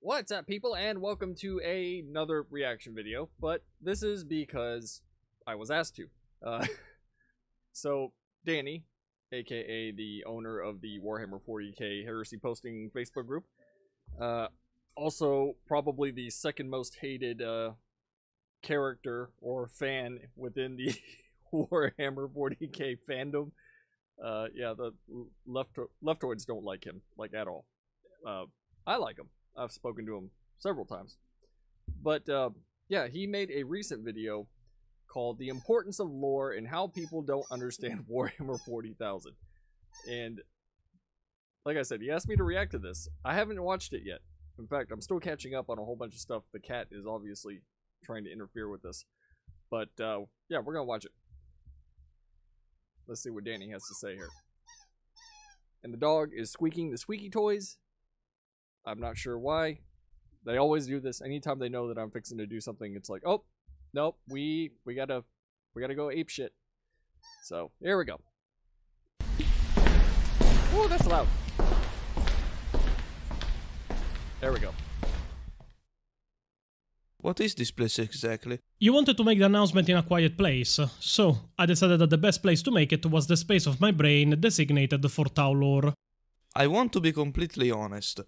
What's up, people, and welcome to another reaction video, but this is because I was asked to. So, Danny, aka the owner of the Warhammer 40k Heresy Posting Facebook group, also probably the second most hated character or fan within the Warhammer 40k fandom. Yeah, the leftoids don't like him, like, at all. I like him. I've spoken to him several times. But, yeah, he made a recent video called The Importance of Lore and How People Don't Understand Warhammer 40,000. And, like I said, he asked me to react to this. I haven't watched it yet. In fact, I'm still catching up on a whole bunch of stuff. The cat is obviously trying to interfere with this. But, yeah, we're gonna watch it. Let's see what Danny has to say here. And the dog is squeaking the squeaky toys. I'm not sure why. They always do this. Anytime they know that I'm fixing to do something, it's like, oh, nope, we gotta go ape shit. So, here we go. Oh, that's loud. There we go. What is this place exactly? You wanted to make the announcement in a quiet place, so I decided that the best place to make it was the space of my brain designated for Tau lore. I want to be completely honest.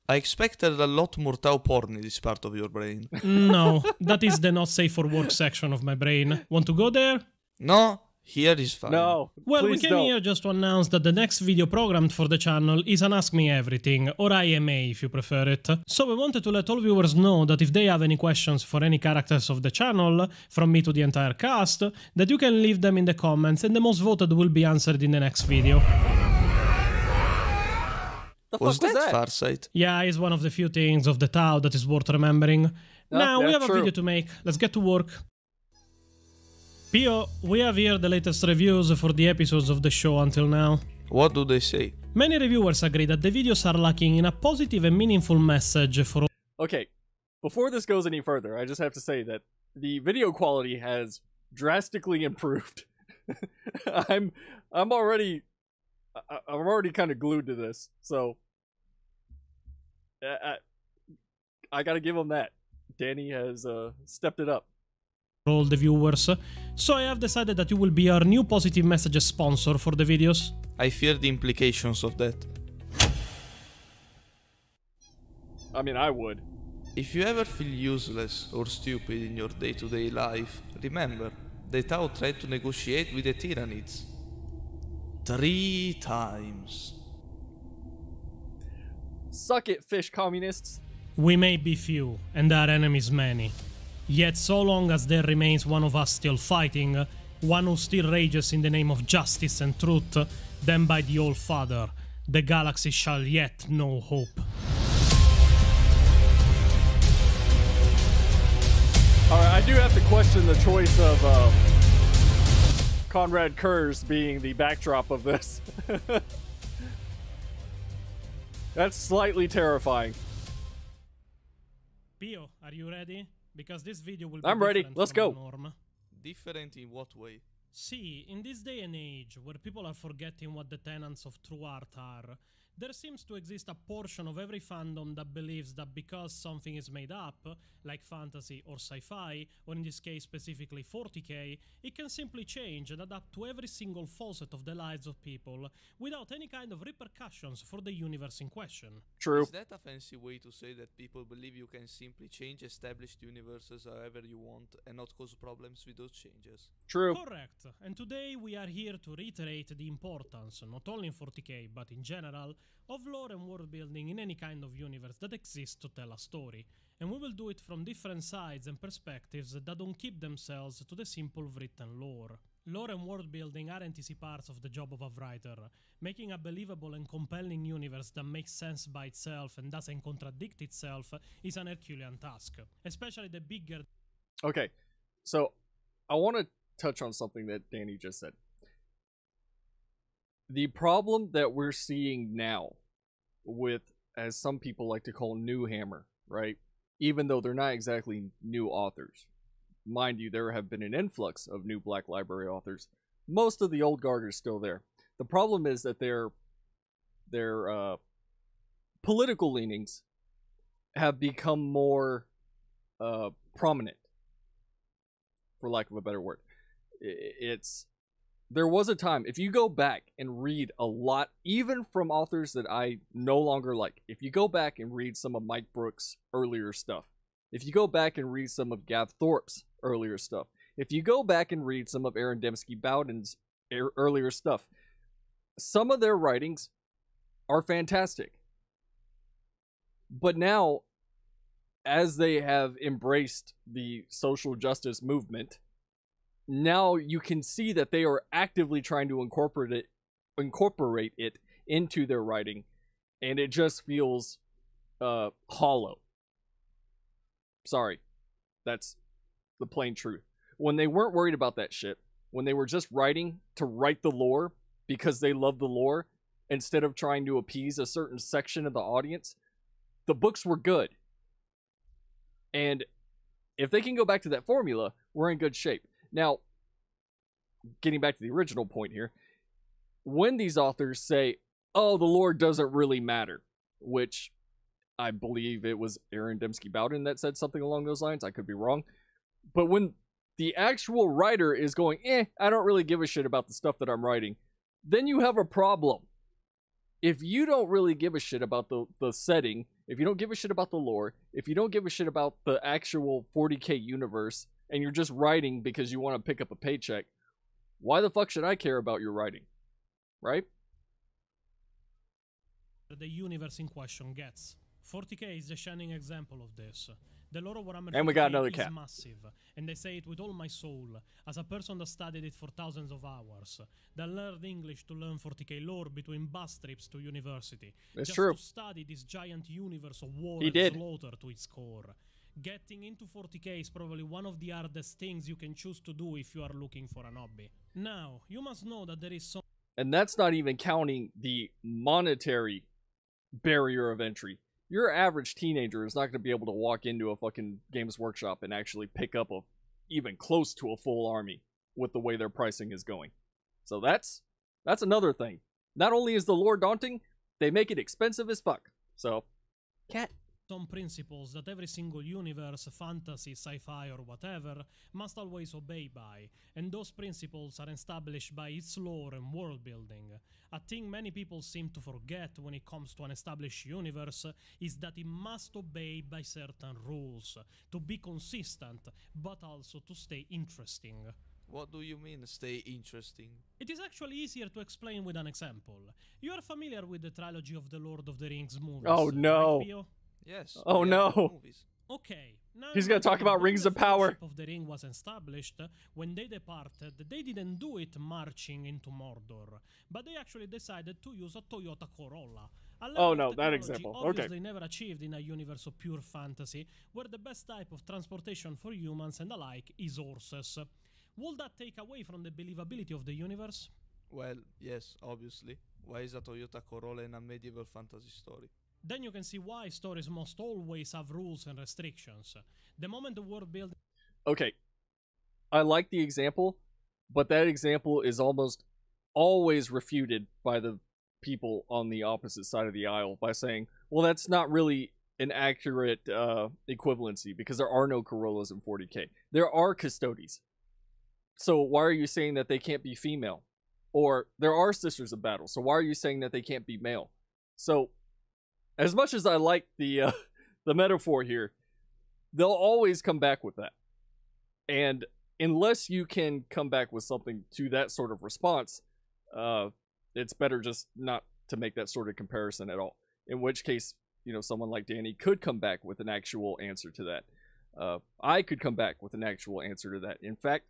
I expected a lot more Tau porn in this part of your brain. No, that is the not safe for work section of my brain. Want to go there? No, here is fine. No, well, we please came don't. here just to announce that the next video programmed for the channel is an Ask Me Everything, or IMA if you prefer it. So we wanted to let all viewers know that if they have any questions for any characters of the channel, from me to the entire cast, that you can leave them in the comments and the most voted will be answered in the next video. The fuck Was that Farsight? Yeah, it's one of the few things of the Tau that is worth remembering. Now, we have a video to make. Let's get to work. Pio, we have here the latest reviews for the episodes of the show until now. What do they say? Many reviewers agree that the videos are lacking in a positive and meaningful message for all. Okay, before this goes any further, I just have to say that the video quality has drastically improved. I'm already kind of glued to this, so I gotta give him that. Danny has stepped it up. All the viewers, so I have decided that you will be our new positive messages sponsor for the videos. I fear the implications of that. I mean, I would. If you ever feel useless or stupid in your day-to-day life, remember, the Tau tried to negotiate with the Tyranids 3 times. Suck it, fish communists. We may be few, and our enemies many. Yet so long as there remains one of us still fighting, one who still rages in the name of justice and truth, then by the All-Father, the galaxy shall yet know hope. Alright, I do have to question the choice of Conrad Kurz being the backdrop of this. That's slightly terrifying. Pio, are you ready? Because this video will be I'm ready. different Let's from go. the norm. Different in what way? See, in this day and age, where people are forgetting what the tenets of true art are, there seems to exist a portion of every fandom that believes that because something is made up, like fantasy or sci-fi, or in this case specifically 40k, it can simply change and adapt to every single facet of the lives of people, without any kind of repercussions for the universe in question. True. Is that a fancy way to say that people believe you can simply change established universes however you want and not cause problems with those changes? True. Correct. And today we are here to reiterate the importance, not only in 40k, but in general, of lore and world building in any kind of universe that exists to tell a story. And we will do it from different sides and perspectives that don't keep themselves to the simple written lore. Lore and world building aren't easy parts of the job of a writer. Making a believable and compelling universe that makes sense by itself and doesn't contradict itself is an Herculean task. Especially the bigger... Okay, so I want to touch on something that Danny just said. The problem that we're seeing now with, as some people like to call, New Hammer, right? Even though they're not exactly new authors. Mind you, there have been an influx of new Black Library authors. Most of the old guard are still there. The problem is that their political leanings have become more prominent, for lack of a better word. It's there was a time, if you go back and read a lot, even from authors that I no longer like, if you go back and read some of Mike Brooks' earlier stuff, if you go back and read some of Gav Thorpe's earlier stuff, if you go back and read some of Aaron Dembski Bowden's earlier stuff, some of their writings are fantastic. But now, as they have embraced the social justice movement, now you can see that they are actively trying to incorporate it into their writing, and it just feels hollow. Sorry, that's the plain truth. When they weren't worried about that shit, when they were just writing to write the lore because they love the lore instead of trying to appease a certain section of the audience, the books were good. And if they can go back to that formula, we're in good shape. Now, getting back to the original point here, when these authors say, oh, the lore doesn't really matter, which I believe it was Aaron Dembski Bowden that said something along those lines, I could be wrong, but when the actual writer is going, I don't really give a shit about the stuff that I'm writing, then you have a problem. If you don't really give a shit about the setting, if you don't give a shit about the lore, if you don't give a shit about the actual 40K universe, and you're just writing because you want to pick up a paycheck, why the fuck should I care about your writing? Right? The universe in question gets. 40K is a shining example of this. The lore of Warhammer And we got 40K another is cap. massive, and I say it with all my soul, as a person that studied it for thousands of hours, that learned English to learn 40K lore between bus trips to university. It's just true. to study this giant universe of war He and did. slaughter to its core. Getting into 40K is probably one of the hardest things you can choose to do if you are looking for an hobby. Now, you must know that there is so And that's not even counting the monetary barrier of entry. Your average teenager is not going to be able to walk into a fucking Games Workshop and actually pick up a even close to a full army with the way their pricing is going. So that's another thing. Not only is the lore daunting, they make it expensive as fuck. So, cat. some principles that every single universe, fantasy, sci-fi, or whatever, must always obey by, and those principles are established by its lore and world building. A thing many people seem to forget when it comes to an established universe is that it must obey by certain rules, to be consistent, but also to stay interesting. What do you mean, stay interesting? It is actually easier to explain with an example. You are familiar with the trilogy of the Lord of the Rings movies, Oh, no. right, Pio? Yes. Oh, we have the no. movies. Okay, now He's gonna talk about when Rings the of Power. Fellowship of the Ring was established, when they departed, they didn't do it marching into Mordor, but they actually decided to use a Toyota Corolla. A level Oh, of no, that technology example. obviously Okay. never achieved in a universe of pure fantasy, where the best type of transportation for humans and the like is horses. Will that take away from the believability of the universe? Well, yes, obviously. Why is a Toyota Corolla in a medieval fantasy story? Then you can see why stories must always have rules and restrictions. The moment the world building Okay. I like the example, but that example is almost always refuted by the people on the opposite side of the aisle by saying, well, that's not really an accurate equivalency because there are no Corollas in 40K. There are Custodes. So why are you saying that they can't be female? Or there are Sisters of Battle. So why are you saying that they can't be male? So as much as I like the the metaphor here, they'll always come back with that. And unless you can come back with something to that sort of response, it's better just not to make that sort of comparison at all. In which case, you know, someone like Danny could come back with an actual answer to that. I could come back with an actual answer to that. In fact,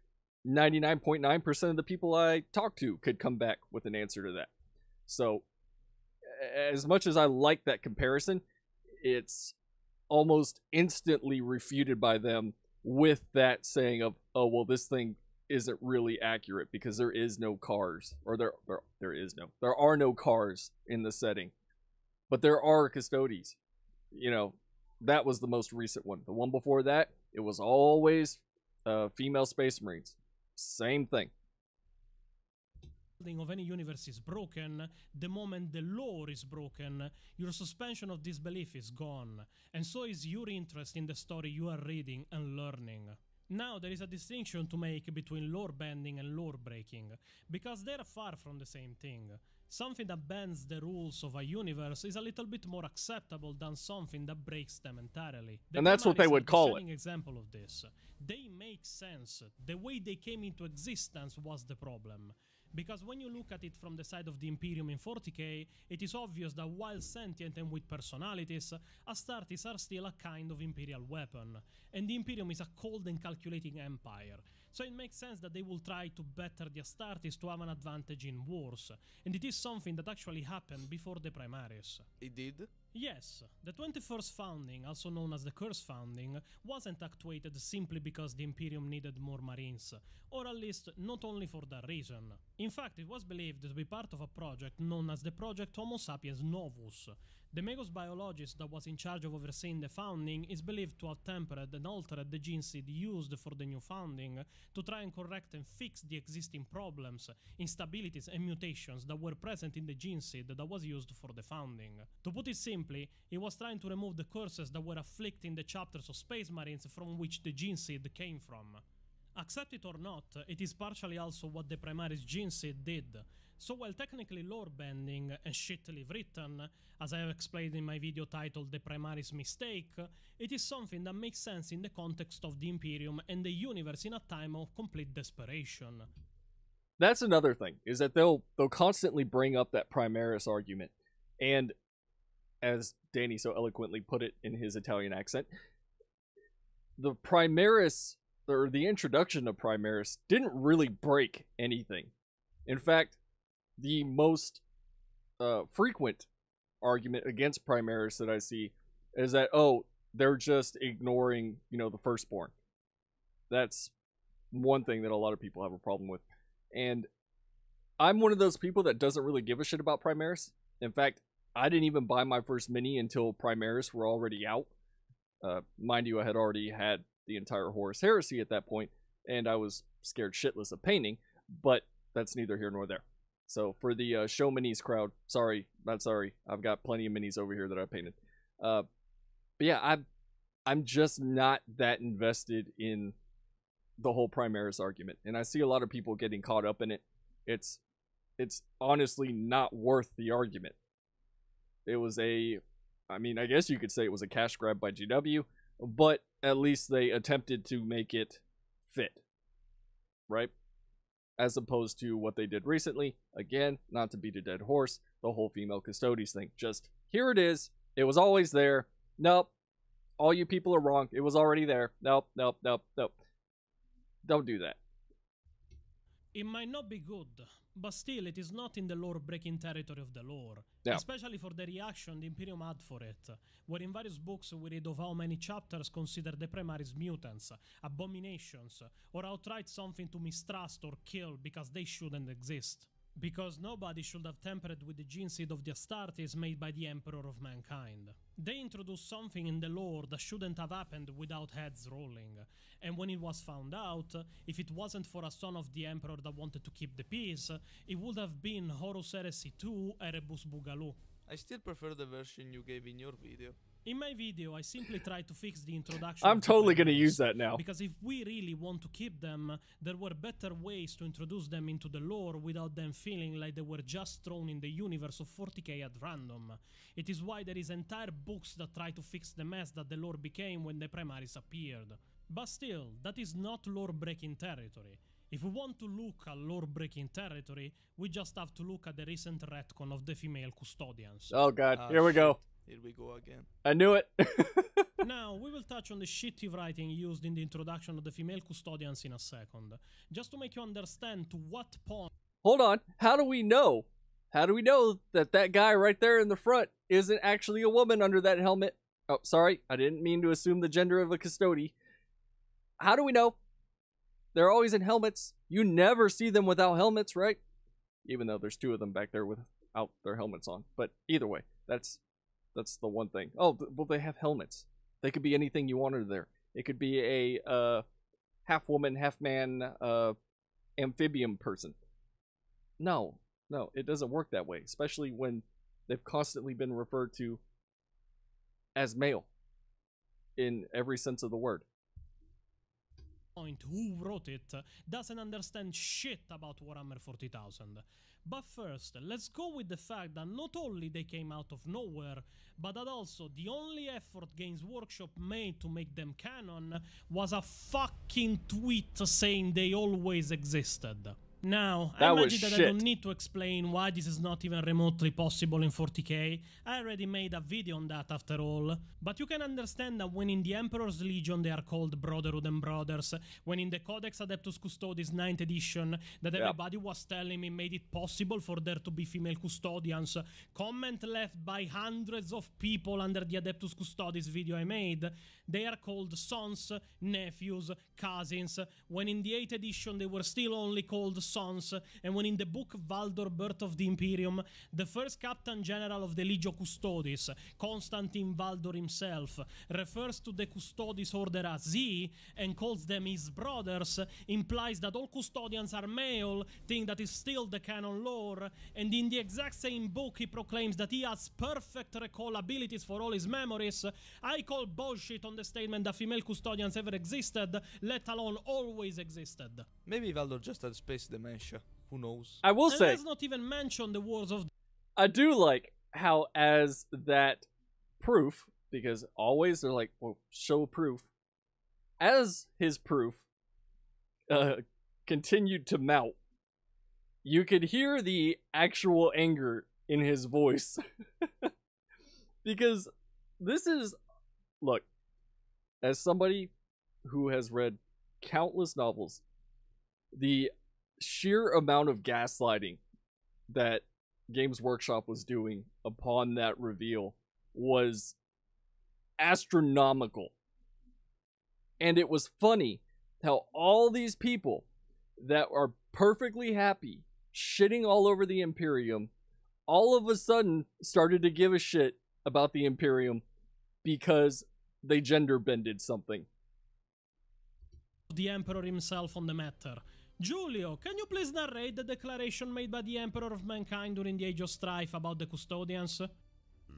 99.9% of the people I talk to could come back with an answer to that. So, as much as I like that comparison, it's almost instantly refuted by them with that saying of, oh, well, this thing isn't really accurate because there is no cars, or there are no cars in the setting, but there are Custodes. You know, that was the most recent one. The one before that, it was always female Space Marines. Same thing. of any universe is broken, the moment the lore is broken, your suspension of disbelief is gone, and so is your interest in the story you are reading and learning. Now, there is a distinction to make between lore bending and lore breaking, because they are far from the same thing. Something that bends the rules of a universe is a little bit more acceptable than something that breaks them entirely. And that's what they would call it. An example of this. They make sense. The way they came into existence was the problem. Because when you look at it from the side of the Imperium in 40k, it is obvious that while sentient and with personalities, Astartes are still a kind of imperial weapon, and the Imperium is a cold and calculating empire. So it makes sense that they will try to better the Astartes to have an advantage in wars, and it is something that actually happened before the Primaris. It did? Yes, the 21st founding, also known as the Curse founding, wasn't actuated simply because the Imperium needed more marines, or at least not only for that reason. In fact, it was believed to be part of a project known as the Project Homo sapiens Novus. The Magos biologist that was in charge of overseeing the founding is believed to have tempered and altered the gene seed used for the new founding to try and correct and fix the existing problems, instabilities and mutations that were present in the gene seed that was used for the founding. To put it simply, he was trying to remove the curses that were afflicting the chapters of Space Marines from which the gene seed came from. Accept it or not, it is partially also what the Primaris gene seed did. So while technically lore-bending and shittily written, as I have explained in my video titled The Primaris Mistake, it is something that makes sense in the context of the Imperium and the universe in a time of complete desperation. That's another thing, is that they'll constantly bring up that Primaris argument. And as Danny so eloquently put it in his Italian accent, the Primaris, or the introduction of Primaris, didn't really break anything. In fact, the most frequent argument against Primaris that I see is that, oh, they're just ignoring, the firstborn. That's one thing that a lot of people have a problem with. And I'm one of those people that doesn't really give a shit about Primaris. In fact, I didn't even buy my first mini until Primaris were already out. Mind you, I had already had the entire Horus Heresy at that point, and I was scared shitless of painting, but that's neither here nor there. So for the show minis crowd, sorry, not sorry. I've got plenty of minis over here that I painted. But yeah, I'm just not that invested in the whole Primaris argument, and I see a lot of people getting caught up in it. It's honestly not worth the argument. It was I guess you could say it was a cash grab by GW, but at least they attempted to make it fit, right? As opposed to what they did recently. Again, not to beat a dead horse, the whole female custodies thing. Just, here it is. It was always there. Nope. All you people are wrong. It was already there. Nope, nope, nope, nope. Don't do that. It might not be good, but still it is not in the lore-breaking territory of the lore. Yeah. Especially for the reaction the Imperium had for it, where in various books we read of how many chapters consider the Primaris mutants, abominations, or outright something to mistrust or kill because they shouldn't exist. Because nobody should have tampered with the gene seed of the Astartes made by the Emperor of Mankind. They introduced something in the lore that shouldn't have happened without heads rolling, and when it was found out, if it wasn't for a son of the Emperor that wanted to keep the peace, it would have been Horus Heresy 2 Erebus Boogaloo. I still prefer the version you gave in your video. In my video, I simply tried to fix the introduction. I'm totally going to use that now. Because if we really want to keep them, there were better ways to introduce them into the lore without them feeling like they were just thrown in the universe of 40k at random. It is why there is entire books that try to fix the mess that the lore became when the Primaris appeared. But still, that is not lore-breaking territory. If we want to look at lore-breaking territory, we just have to look at the recent retcon of the female custodians. Oh god, here we go. Here we go again. I knew it. Now, we will touch on the shitty writing used in the introduction of the female custodians in a second, just to make you understand to what point... Hold on, how do we know? How do we know that that guy right there in the front isn't actually a woman under that helmet? Oh, sorry, I didn't mean to assume the gender of a custody. How do we know? They're always in helmets. You never see them without helmets, right? Even though there's two of them back there without their helmets on. But either way, that's the one thing. Oh, well, they have helmets. They could be anything you wanted there. It could be a half woman, half man amphibian person. No, no, it doesn't work that way, especially when they've constantly been referred to as male in every sense of the word. Who wrote it doesn't understand shit about Warhammer 40,000. But first, let's go with the fact that not only they came out of nowhere, but that also the only effort Games Workshop made to make them canon was a fucking tweet saying they always existed. Now, I imagine that I don't need to explain why this is not even remotely possible in 40k. I already made a video on that after all. But you can understand that when in the Emperor's Legion they are called Brotherhood and Brothers, when in the Codex Adeptus Custodis 9th edition that everybody was telling me made it possible for there to be female custodians, comment left by hundreds of people under the Adeptus Custodis video I made, they are called sons, nephews, cousins, when in the 8th edition they were still only called sons, and when in the book Valdor Birth of the Imperium, the first Captain General of the Legio Custodes, Constantine Valdor himself, refers to the Custodes order as Z and calls them his brothers, implies that all custodians are male, thing that is still the canon lore, and in the exact same book he proclaims that he has perfect recall abilities for all his memories. I call bullshit on the statement that female custodians ever existed, let alone always existed. Maybe Valdor just had space dementia. Who knows? I will say, let's not even mention the wars of... I do like how as that proof, because always they're like, well, show proof. As his proof continued to mount, you could hear the actual anger in his voice. Because this is, look, as somebody who has read countless novels, the sheer amount of gaslighting that Games Workshop was doing upon that reveal was astronomical. And it was funny how all these people that are perfectly happy shitting all over the Imperium all of a sudden started to give a shit about the Imperium because they gender bended something. The Emperor himself on the matter. Giulio, can you please narrate the declaration made by the Emperor of Mankind during the Age of Strife about the Custodians?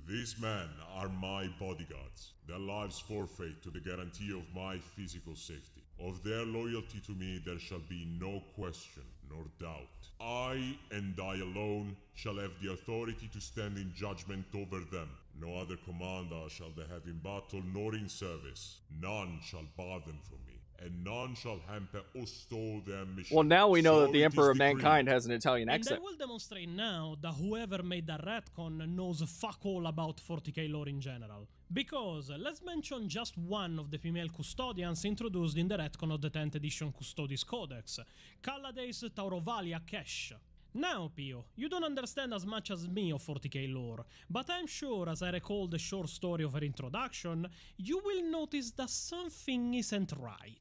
These men are my bodyguards, their lives forfeit to the guarantee of my physical safety. Of their loyalty to me there shall be no question nor doubt. I, and I alone, shall have the authority to stand in judgment over them. No other commander shall they have in battle nor in service. None shall bar them from me, and none shall hamper or stall their mission. Well, now we know So that the it Emperor is of Mankind decreed. has an Italian And I accent. will demonstrate now that whoever made that retcon knows fuck all about 40k lore in general. Because let's mention just one of the female custodians introduced in the retcon of the 10th edition Custodes Codex, Calades Taurovalia Kesh. Now, Pio, you don't understand as much as me of 40k lore, but I'm sure as I recall the short story of her introduction, you will notice that something isn't right.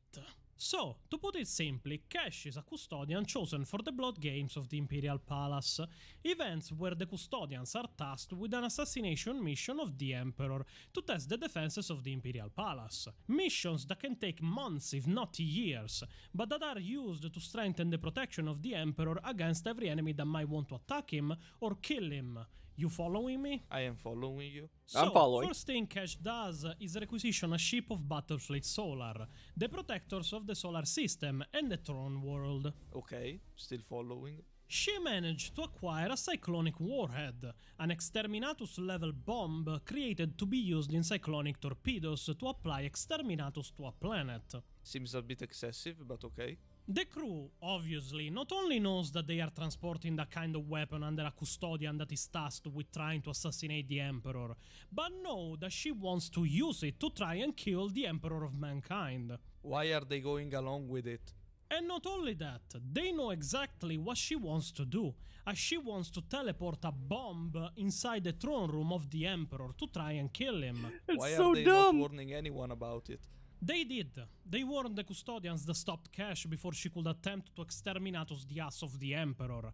So, to put it simply, Kesh is a custodian chosen for the Blood Games of the Imperial Palace, events where the custodians are tasked with an assassination mission of the Emperor to test the defenses of the Imperial Palace. Missions that can take months if not years, but that are used to strengthen the protection of the Emperor against every enemy that might want to attack him or kill him. You following me? I am following you. I'm following. First thing Kesh does is requisition a ship of Battlefleet Solar, the protectors of the solar system and the Throne World. Okay, still following. She managed to acquire a cyclonic warhead, an exterminatus level bomb created to be used in cyclonic torpedoes to apply exterminatus to a planet. Seems a bit excessive, but okay. The crew, obviously, not only knows that they are transporting that kind of weapon under a custodian that is tasked with trying to assassinate the Emperor, but know that she wants to use it to try and kill the Emperor of Mankind. Why are they going along with it? And not only that, they know exactly what she wants to do, as she wants to teleport a bomb inside the throne room of the Emperor to try and kill him. It's Why so are they dumb. not warning anyone about it? They did. They warned the custodians that stopped Kesh before she could attempt to exterminatus the ass of the Emperor.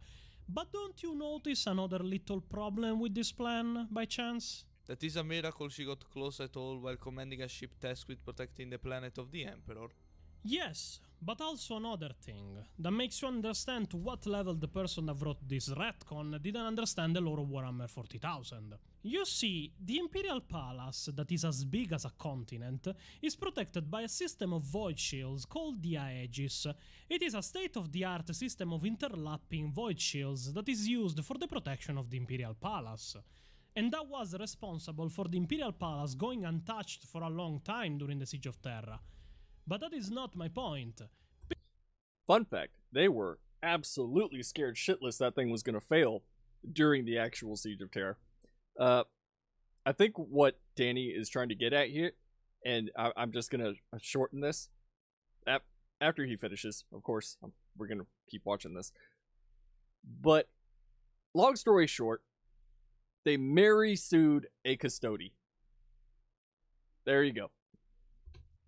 But don't you notice another little problem with this plan, by chance? That is a miracle she got close at all while commanding a ship tasked with protecting the planet of the Emperor. Yes, but also another thing that makes you understand to what level the person that wrote this retcon didn't understand the lore of Warhammer 40,000. You see, the Imperial Palace, that is as big as a continent, is protected by a system of void shields called the Aegis. It is a state-of-the-art system of interlapping void shields that is used for the protection of the Imperial Palace. And that was responsible for the Imperial Palace going untouched for a long time during the Siege of Terra. But that is not my point. Fun fact, they were absolutely scared shitless that thing was going to fail during the actual Siege of Terra. I think what Danny is trying to get at here, and I'm just going to shorten this, after he finishes, of course, we're going to keep watching this. But, long story short, they sued a custody. There you go.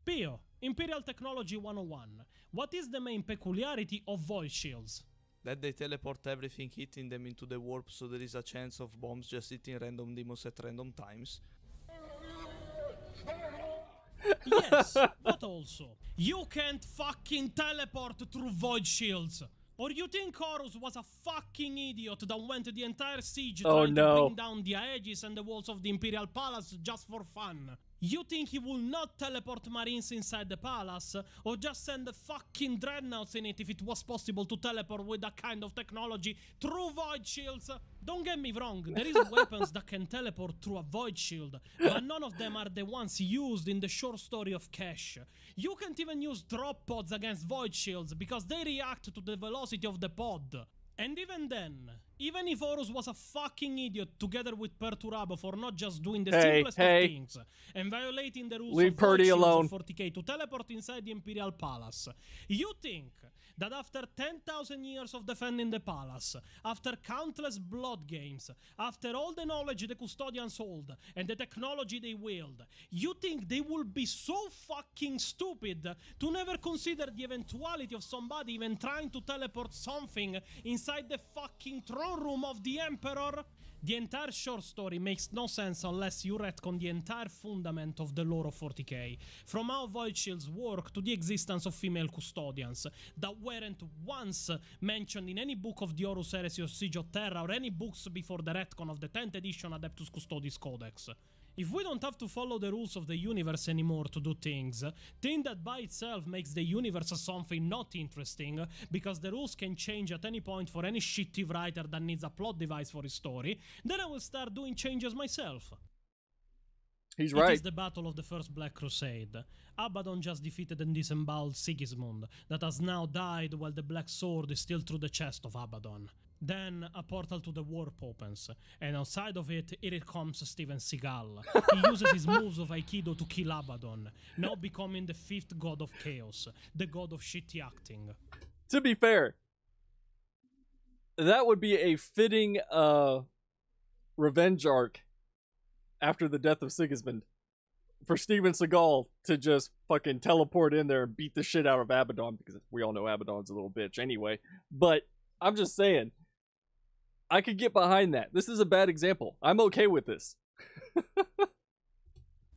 Pio, Imperial Technology 101. What is the main peculiarity of void shields? That they teleport everything hitting them into the warp, so there is a chance of bombs just hitting random demons at random times. Yes, but also, you can't fucking teleport through void shields. Or you think Horus was a fucking idiot that went the entire siege trying to bring down the Aegis and the walls of the Imperial Palace just for fun? You think he will not teleport marines inside the palace, or just send the fucking dreadnoughts in it if it was possible to teleport with that kind of technology through void shields? Don't get me wrong, there is weapons that can teleport through a void shield, but none of them are the ones used in the short story of Kesh. You can't even use drop pods against void shields because they react to the velocity of the pod. And even then, even if Horus was a fucking idiot together with Perturabo for not just doing the simplest of things and violating the rules of void shields of 40k to teleport inside the Imperial Palace, you think that after 10,000 years of defending the palace, after countless blood games, after all the knowledge the custodians hold and the technology they wield, you think they will be so fucking stupid to never consider the eventuality of somebody even trying to teleport something inside the fucking throne room of the Emperor? The entire short story makes no sense unless you retcon the entire fundament of the lore of 40k, from how void shields work to the existence of female custodians, that weren't once mentioned in any book of the Horus Heresy or Siege of Terra or any books before the retcon of the 10th edition Adeptus Custodis Codex. If we don't have to follow the rules of the universe anymore to do things, think that by itself makes the universe something not interesting, because the rules can change at any point for any shitty writer that needs a plot device for his story, then I will start doing changes myself. He's right. It is the battle of the First Black Crusade. Abaddon just defeated and disemboweled Sigismund, that has now died while the Black Sword is still through the chest of Abaddon. Then a portal to the warp opens, and outside of it, here comes Steven Seagal. He uses his moves of Aikido to kill Abaddon, now becoming the 5th god of chaos, the god of shitty acting. To be fair, that would be a fitting revenge arc after the death of Sigismund, for Steven Seagal to just fucking teleport in there and beat the shit out of Abaddon, because we all know Abaddon's a little bitch anyway. But I'm just saying, I could get behind that. This is a bad example. I'm okay with this.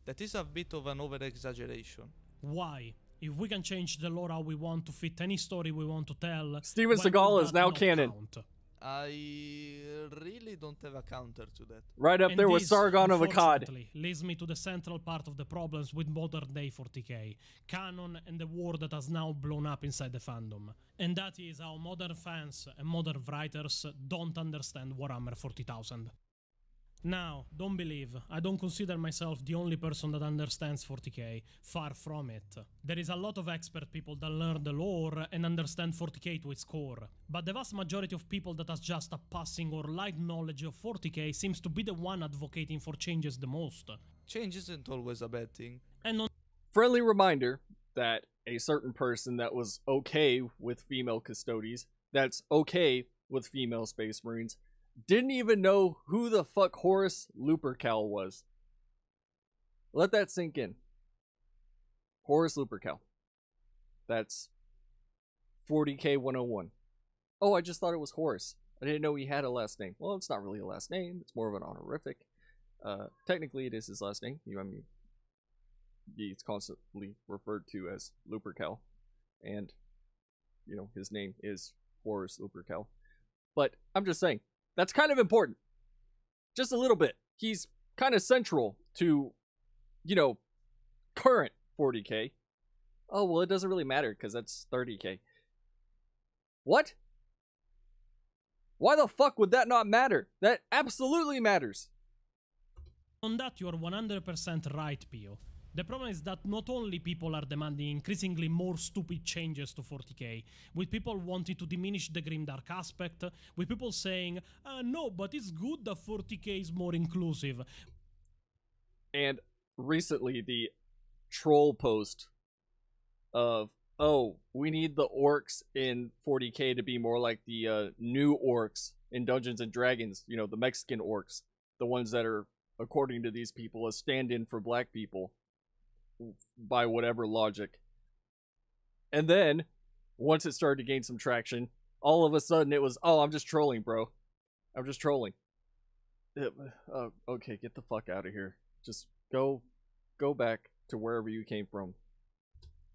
That is a bit of an over-exaggeration. Why? If we can change the lore how we want to fit any story we want to tell, Steven Seagal is now canon. Count? I really don't have a counter to that. Right up there with Sargon of Akkad. Unfortunately, leads me to the central part of the problems with modern day 40k, canon and the war that has now blown up inside the fandom. And that is how modern fans and modern writers don't understand Warhammer 40,000. Now, don't believe, I don't consider myself the only person that understands 40k, far from it. There is a lot of expert people that learn the lore and understand 40k to its core, but the vast majority of people that has just a passing or light knowledge of 40k seems to be the one advocating for changes the most. Change isn't always a bad thing. And Friendly reminder that a certain person that was okay with female custodies, that's okay with female space marines, didn't even know who the fuck Horus Lupercal was. Let that sink in. Horus Lupercal. That's 40k 101. Oh, I just thought it was Horus. I didn't know he had a last name. Well, it's not really a last name. It's more of an honorific. Technically, it is his last name. I mean, he's constantly referred to as Lupercal. and, you know, his name is Horus Lupercal. But I'm just saying, that's kind of important. Just a little bit. He's kind of central to, you know, current 40k. Oh, well, it doesn't really matter because that's 30k. What? Why the fuck would that not matter? That absolutely matters. On that, you are 100% right, Pio. The problem is that not only people are demanding increasingly more stupid changes to 40k, with people wanting to diminish the grimdark aspect, with people saying, no, but it's good that 40k is more inclusive. And recently, the troll post of, oh, we need the orcs in 40k to be more like the new orcs in Dungeons and Dragons, you know, the Mexican orcs, the ones that are, according to these people, a stand-in for black people by whatever logic. And then, once it started to gain some traction, all of a sudden it was, oh, I'm just trolling, bro. I'm just trolling. Okay, get the fuck out of here. Just go back to wherever you came from.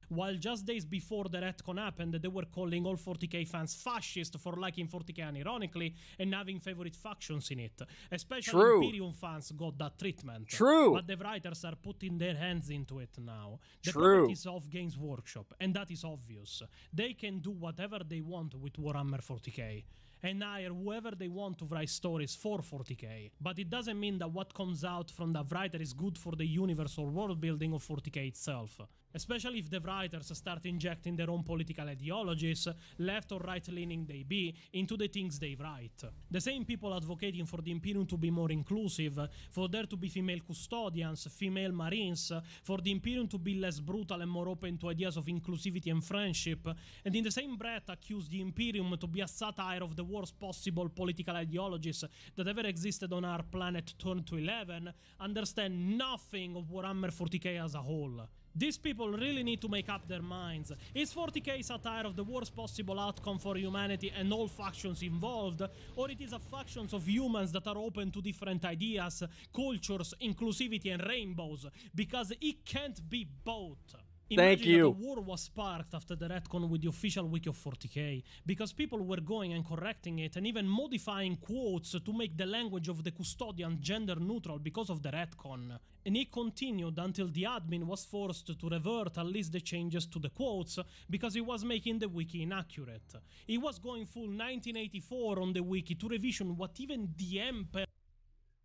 While just days before the retcon happened, they were calling all 40k fans fascist for liking 40k unironically and having favorite factions in it. Especially True. Imperium fans got that treatment. True. But the writers are putting their hands into it now. The True. property is of Games Workshop, and that is obvious. They can do whatever they want with Warhammer 40k. And hire whoever they want to write stories for 40k. But it doesn't mean that what comes out from the writer is good for the universe or world building of 40k itself. Especially if the writers start injecting their own political ideologies, left or right leaning they be, into the things they write. The same people advocating for the Imperium to be more inclusive, for there to be female custodians, female marines, for the Imperium to be less brutal and more open to ideas of inclusivity and friendship, and in the same breath accuse the Imperium to be a satire of the worst possible political ideologies that ever existed on our planet turned to 11, understand nothing of Warhammer 40k as a whole. These people really need to make up their minds. Is 40k satire of the worst possible outcome for humanity and all factions involved, or it is a factions of humans that are open to different ideas, cultures, inclusivity and rainbows? Because it can't be both. Thank Imagine you. that a war was sparked after the retcon with the official wiki of 40k, because people were going and correcting it and even modifying quotes to make the language of the custodian gender neutral because of the retcon. And it continued until the admin was forced to revert at least the changes to the quotes because he was making the wiki inaccurate. He was going full 1984 on the wiki to revision what even the Emperor.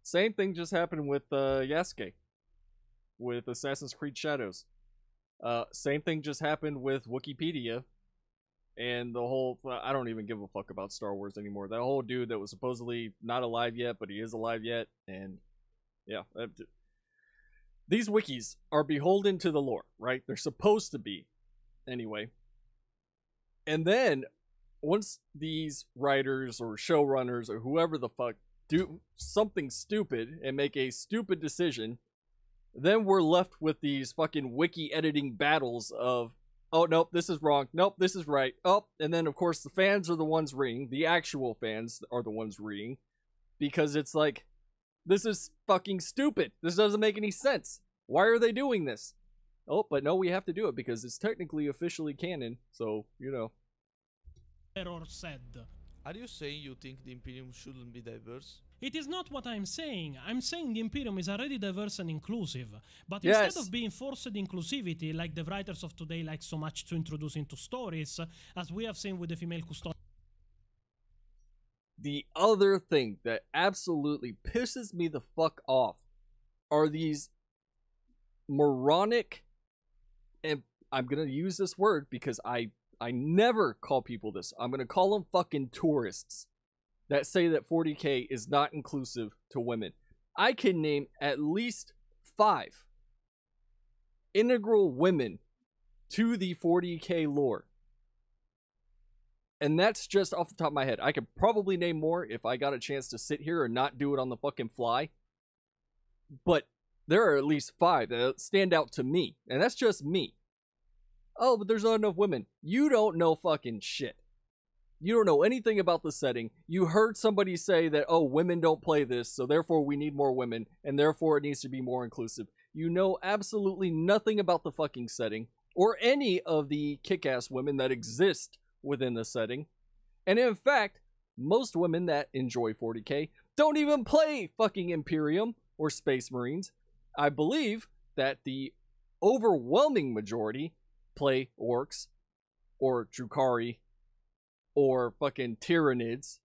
Same thing just happened with Yasuke, with Assassin's Creed Shadows. Same thing just happened with Wikipedia and the whole, I don't even give a fuck about Star Wars anymore. That whole dude that was supposedly not alive yet, but he is alive yet, and yeah. These wikis are beholden to the lore, right? They're supposed to be, anyway. And then, once these writers or showrunners or whoever the fuck do something stupid and make a stupid decision, then we're left with these fucking wiki editing battles of, oh, nope, this is wrong. Nope, this is right. Oh, and then, of course, the fans are the ones reading. The actual fans are the ones reading. Because it's like, this is fucking stupid. This doesn't make any sense. Why are they doing this? Oh, but no, we have to do it because it's technically officially canon. So, you know. Error said. Are you saying you think the Imperium shouldn't be diverse? It is not what I'm saying. I'm saying the Imperium is already diverse and inclusive. But Yes. instead of being forced inclusivity, like the writers of today like so much to introduce into stories, as we have seen with the female custodian. The other thing that absolutely pisses me the fuck off are these moronic, and I'm gonna use this word because I never call people this. I'm gonna call them fucking tourists that say that 40k is not inclusive to women. I can name at least 5 integral women to the 40k lore. And that's just off the top of my head. I could probably name more if I got a chance to sit here and not do it on the fucking fly. But there are at least 5 that stand out to me. And that's just me. Oh, but there's not enough women. You don't know fucking shit. You don't know anything about the setting. You heard somebody say that, oh, women don't play this, so therefore we need more women, and therefore it needs to be more inclusive. You know absolutely nothing about the fucking setting. or any of the kick-ass women that exist within the setting. And in fact, most women that enjoy 40k don't even play fucking Imperium or Space Marines. I believe that the overwhelming majority play Orcs or Drukhari or fucking Tyranids.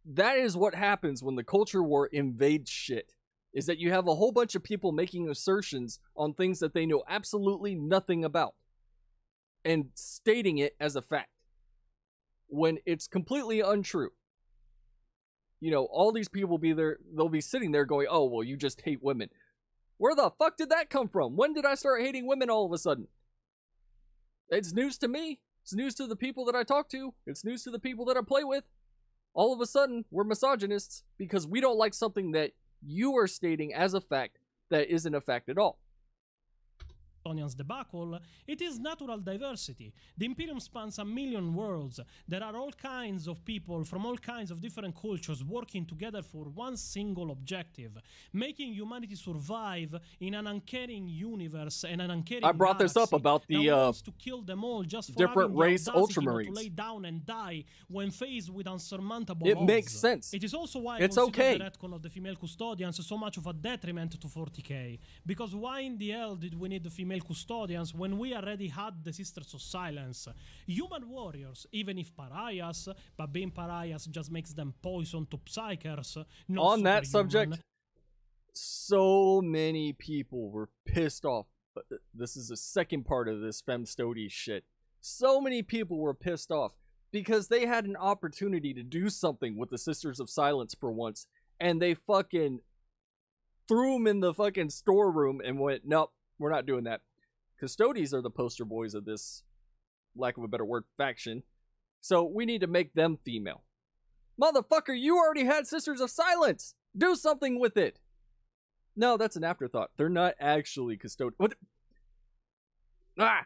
That is what happens when the culture war invades shit, is that you have a whole bunch of people making assertions on things that they know absolutely nothing about and stating it as a fact when it's completely untrue. You know, all these people they'll be sitting there going, oh, well, you just hate women. Where the fuck did that come from? When did I start hating women all of a sudden? It's news to me. It's news to the people that I talk to. It's news to the people that I play with. All of a sudden, we're misogynists because we don't like something that you are stating as a fact that isn't a fact at all. Custodians debacle, it is natural diversity. The Imperium spans 1 million worlds. There are all kinds of people from all kinds of different cultures working together for one single objective, making humanity survive in an uncaring universe and an uncaring I brought this up about the wants to kill them all just for different race Ultramarines. To lay down and die when faced with unsurmountable It odds. makes sense. It is also why it's I okay. consider the retcon of the female custodians so much of a detriment to 40k. Because why in the hell did we need the female custodians when we already had the Sisters of Silence? Human warriors, even if pariahs, but being pariahs just makes them poison to psychers. On that subject, so many people were pissed off. This is the second part of this femstody shit. So many people were pissed off because they had an opportunity to do something with the Sisters of Silence for once, and they fucking threw them in the fucking storeroom and went, nope, we're not doing that. Custodies are the poster boys of this, lack of a better word, faction. So we need to make them female. Motherfucker, you already had Sisters of Silence! Do something with it! No, that's an afterthought. They're not actually custodians. What? Ah!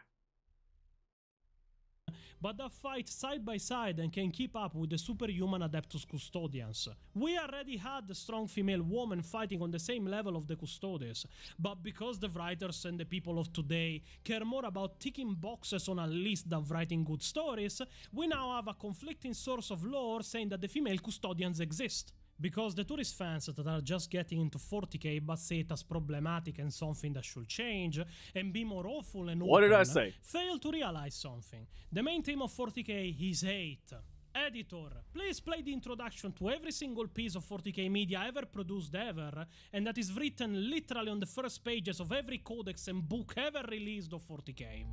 But that fight side by side and can keep up with the superhuman Adeptus Custodians. We already had the strong female woman fighting on the same level of the Custodes, but because the writers and the people of today care more about ticking boxes on a list than writing good stories, we now have a conflicting source of lore saying that the female Custodians exist. Because the tourist fans that are just getting into 40k but see it as problematic and something that should change and be more awful and what did I say? Fail to realize something. The main theme of 40k is hate. Editor, please play the introduction to every single piece of 40k media ever produced ever, and that is written literally on the first pages of every codex and book ever released of 40k.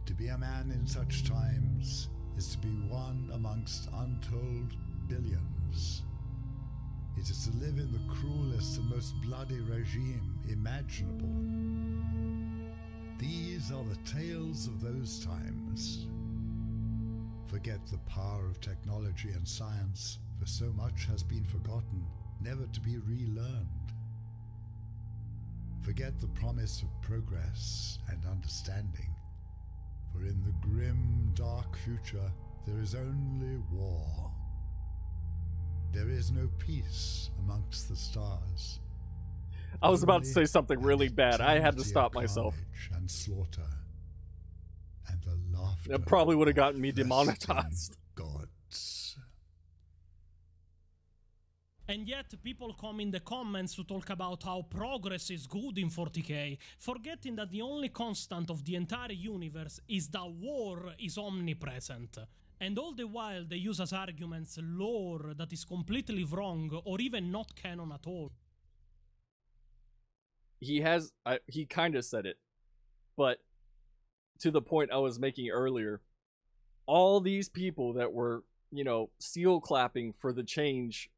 To be a man in such times is to be one amongst untold billions. It is to live in the cruelest and most bloody regime imaginable. These are the tales of those times. Forget the power of technology and science, for so much has been forgotten, never to be relearned. Forget the promise of progress and understanding, for in the grim, dark future there is only war. There is no peace amongst the stars. I was about to say something really bad. I had to stop myself. And slaughter, and the laughter. That probably would have gotten me demonetized. Gods. And yet people come in the comments to talk about how progress is good in 40k, forgetting that the only constant of the entire universe is that war is omnipresent. And all the while they use as arguments lore that is completely wrong or even not canon at all. He kind of said it, but to the point I was making earlier, all these people that were, you know, seal clapping for the change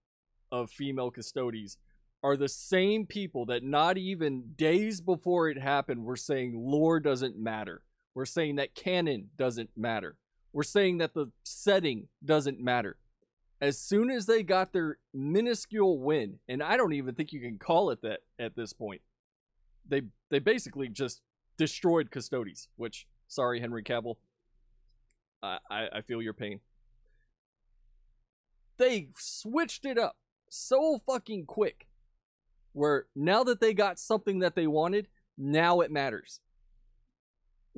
of female custodies are the same people that not even days before it happened were saying lore doesn't matter. We're saying that canon doesn't matter. We're saying that the setting doesn't matter. As soon as they got their minuscule win, and I don't even think you can call it that at this point, they basically just destroyed Custodes, which, sorry, Henry Cavill, I feel your pain. They switched it up so fucking quick, where now that they got something that they wanted, now it matters.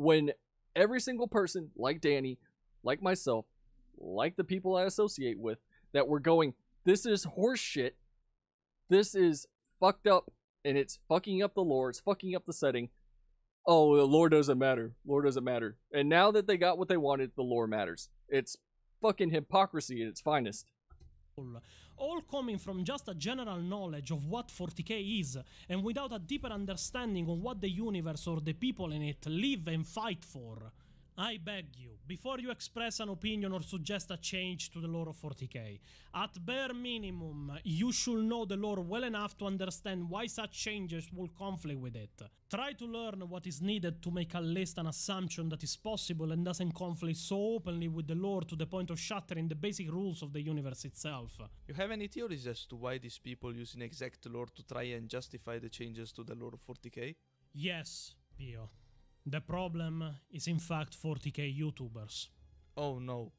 when every single person, like Danny, like myself, like the people I associate with, that we're going, this is horse shit, this is fucked up, and it's fucking up the lore, it's fucking up the setting. Oh, the lore doesn't matter. Lore doesn't matter. And now that they got what they wanted, the lore matters. It's fucking hypocrisy at its finest. All coming from just a general knowledge of what 40k is, and without a deeper understanding of what the universe or the people in it live and fight for. I beg you, before you express an opinion or suggest a change to the lore of 40k, at bare minimum, you should know the lore well enough to understand why such changes will conflict with it. Try to learn what is needed to make at least an assumption that is possible and doesn't conflict so openly with the lore to the point of shattering the basic rules of the universe itself. You have any theories as to why these people use inexact lore to try and justify the changes to the lore of 40k? Yes, Pio. The problem is in fact 40k YouTubers. Oh no.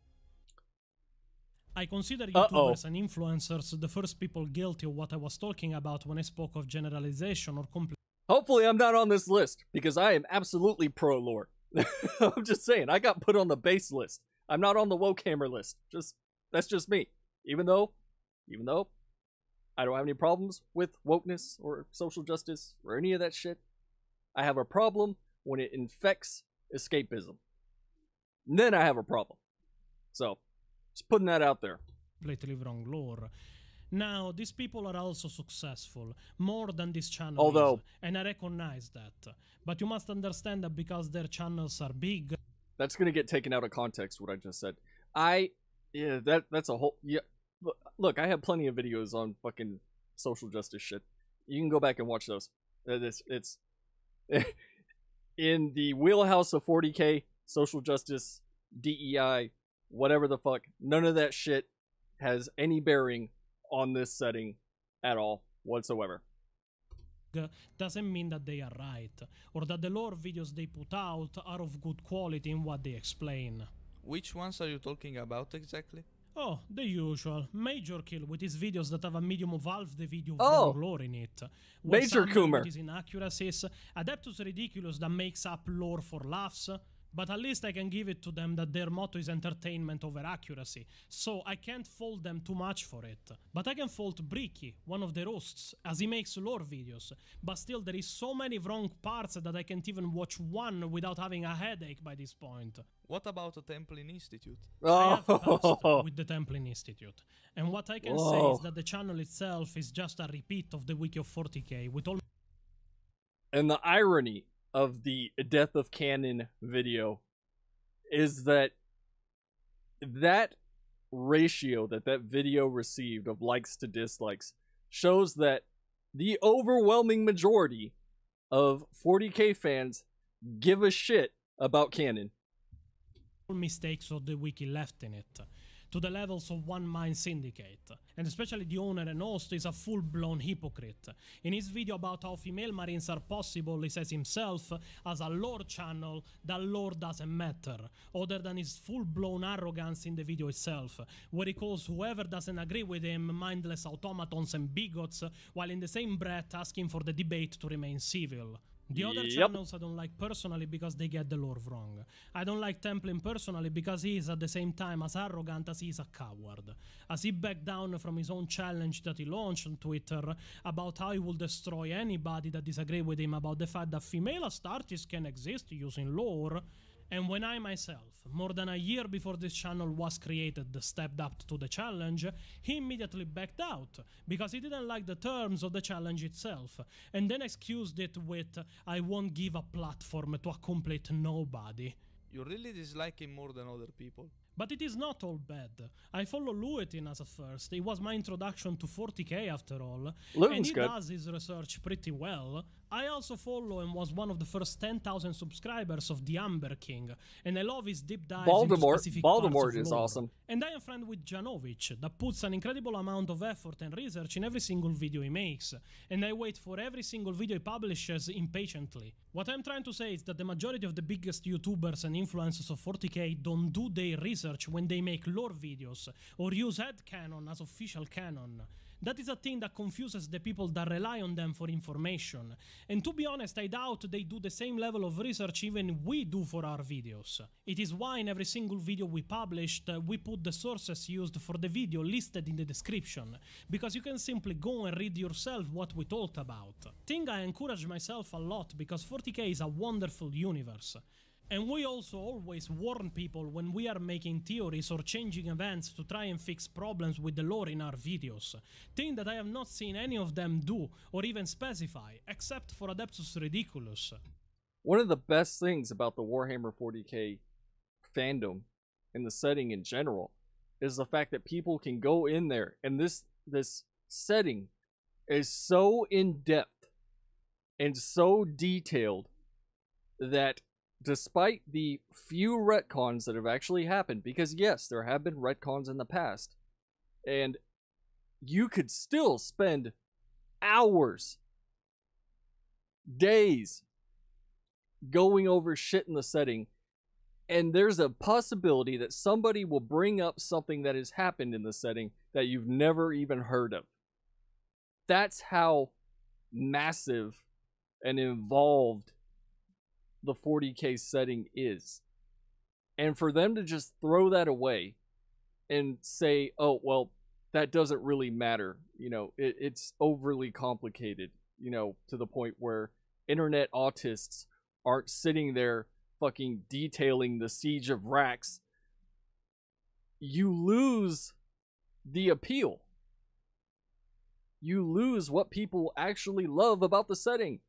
I consider YouTubers and influencers the first people guilty of what I was talking about when I spoke of generalization or complete. Hopefully I'm not on this list, because I am absolutely pro-lore. I'm just saying, I got put on the base list. I'm not on the Warhammer list. That's just me. Even though I don't have any problems with wokeness or social justice or any of that shit, I have a problem when it infects escapism. And then I have a problem. So, just putting that out there. Completely wrong lore. Now, these people are also successful, more than this channel is, and I recognize that. But you must understand that because their channels are big... That's gonna get taken out of context, what I just said. That's a whole... Yeah, look, I have plenty of videos on fucking social justice shit. You can go back and watch those. It's in the wheelhouse of 40k, social justice, DEI, whatever the fuck, none of that shit has any bearing on this setting at all whatsoever. Doesn't mean that they are right, or that the lore videos they put out are of good quality in what they explain. Which ones are you talking about exactly? Oh, the usual. Major Kill with his videos that have a medium of half the video of lore in it. Major Coomer with his inaccuracies. Adeptus Ridiculous that makes up lore for laughs. But at least I can give it to them that their motto is entertainment over accuracy, so I can't fault them too much for it. But I can fault Bricky, one of the hosts, as he makes lore videos, but still there is so many wrong parts that I can't even watch one without having a headache by this point. What about the Templin Institute? I have passed with the Templin Institute, and what I can say is that the channel itself is just a repeat of the wiki of 40k with all... And the irony of the Death of Canon video is that ratio that video received of likes to dislikes shows that the overwhelming majority of 40k fans give a shit about canon. Mistakes of the wiki left in it, to the levels of One Mind Syndicate, and especially the owner and host is a full-blown hypocrite. In his video about how female marines are possible, he says himself, as a lore channel, that lore doesn't matter, other than his full-blown arrogance in the video itself, where he calls whoever doesn't agree with him mindless automatons and bigots, while in the same breath asking for the debate to remain civil. The other channels I don't like personally because they get the lore wrong. I don't like Templin personally because he is at the same time as arrogant as he is a coward. As he backed down from his own challenge that he launched on Twitter about how he will destroy anybody that disagree with him about the fact that female Astartes can exist using lore. And when I myself, more than a year before this channel was created, stepped up to the challenge, he immediately backed out, because he didn't like the terms of the challenge itself, and then excused it with, I won't give a platform to a complete nobody. You really dislike him more than other people? But it is not all bad. I follow Luetin as a first. It was my introduction to 40k after all. Luetin's and he good. does his research pretty well. I also follow and was one of the first 10,000 subscribers of the Amber King, and I love his deep dives into specific parts of is lore. awesome. And I am friend with Janovic, that puts an incredible amount of effort and research in every single video he makes, and I wait for every single video he publishes impatiently. What I'm trying to say is that the majority of the biggest YouTubers and influencers of 40k don't do their research when they make lore videos, or use headcanon as official canon. That is a thing that confuses the people that rely on them for information. And to be honest, I doubt they do the same level of research even we do for our videos. It is why in every single video we published, we put the sources used for the video listed in the description, because you can simply go and read yourself what we talked about. Thing I encourage myself a lot because 40k is a wonderful universe. And we also always warn people when we are making theories or changing events to try and fix problems with the lore in our videos. Thing that I have not seen any of them do or even specify, except for Adeptus Ridiculous. One of the best things about the Warhammer 40k fandom and the setting in general is the fact that people can go in there, and this setting is so in-depth and so detailed that despite the few retcons that have actually happened, because yes, there have been retcons in the past, and you could still spend hours, days, going over shit in the setting, and there's a possibility that somebody will bring up something that has happened in the setting that you've never even heard of. That's how massive and involved the 40k setting is. And for them to just throw that away and say, oh, well, that doesn't really matter. You know, it's overly complicated, you know, to the point where internet autists aren't sitting there fucking detailing the siege of Rax. You lose the appeal. You lose what people actually love about the setting.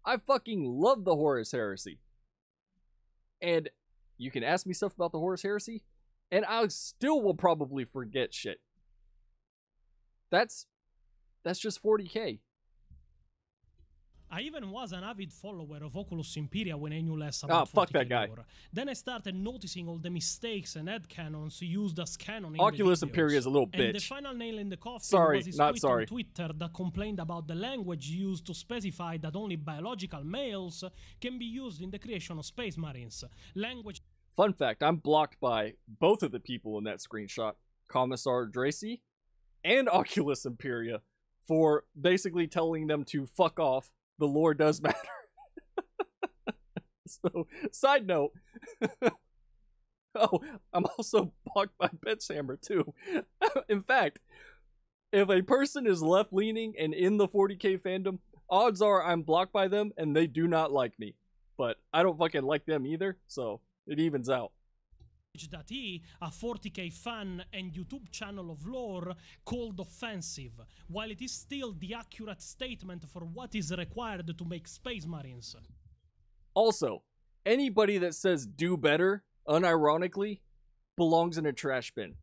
I fucking love the Horus Heresy. And you can ask me stuff about the Horus Heresy, and I still will probably forget shit. That's just 40k. I even was an avid follower of Oculus Imperia when I knew less about 40k fuck that guy. lore. Then I started noticing all the mistakes and headcanons used as canon in Oculus the videos. Imperia is a little And the bitch. final nail in the coffin Sorry, was his not tweet sorry. on Twitter that complained about the language used to specify that only biological males can be used in the creation of space marines. Language Fun fact, I'm blocked by both of the people in that screenshot, Commissar Dracy and Oculus Imperia, for basically telling them to fuck off. The lore does matter. So, side note. Oh, I'm also blocked by Betshammer too. In fact, if a person is left-leaning and in the 40k fandom, odds are I'm blocked by them and they do not like me. But I don't fucking like them either, so it evens out. that he, a 40k fan and YouTube channel of lore, called offensive, while it is still the accurate statement for what is required to make Space Marines. Also, anybody that says do better, unironically, belongs in a trash bin.